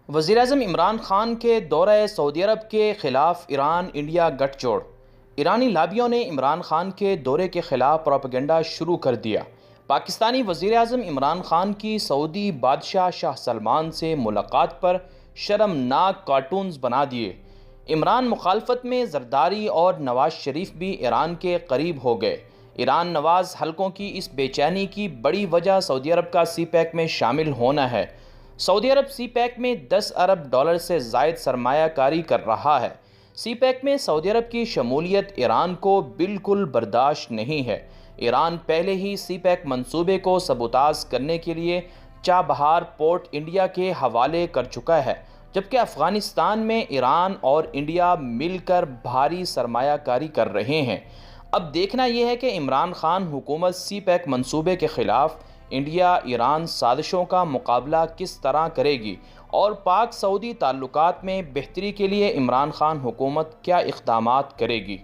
वज़ीर-ए-आज़म इमरान खान के दौरे सऊदी अरब के ख़िलाफ़ ईरान इंडिया गठजोड़। ईरानी लाबियों ने इमरान खान के दौरे के ख़िलाफ़ प्रोपेगेंडा शुरू कर दिया। पाकिस्तानी वज़ीर-ए-आज़म इमरान खान की सऊदी बादशाह शाह सलमान से मुलाकात पर शर्मनाक कार्टून्स बना दिए। इमरान मुखालफत में जरदारी और नवाज शरीफ भी ईरान के करीब हो गए। ईरान नवाज हलकों की इस बेचैनी की बड़ी वजह सऊदी अरब का सी पैक में शामिल होना है। सऊदी अरब सी पैक में 10 अरब डॉलर से ज़ायद सरमायाकारी कर रहा है। सी पैक में सऊदी अरब की शमूलियत ईरान को बिल्कुल बर्दाश्त नहीं है। ईरान पहले ही सी पैक मंसूबे को सबूताज करने के लिए चाबहार पोर्ट इंडिया के हवाले कर चुका है, जबकि अफ़गानिस्तान में ईरान और इंडिया मिलकर भारी सरमायाकारी कर रहे हैं। अब देखना यह है कि इमरान खान हुकूमत सी पैक मंसूबे के ख़िलाफ़ इंडिया ईरान साजिशों का मुकाबला किस तरह करेगी और पाक सऊदी ताल्लुकात में बेहतरी के लिए इमरान खान हुकूमत क्या इक़दामात करेगी।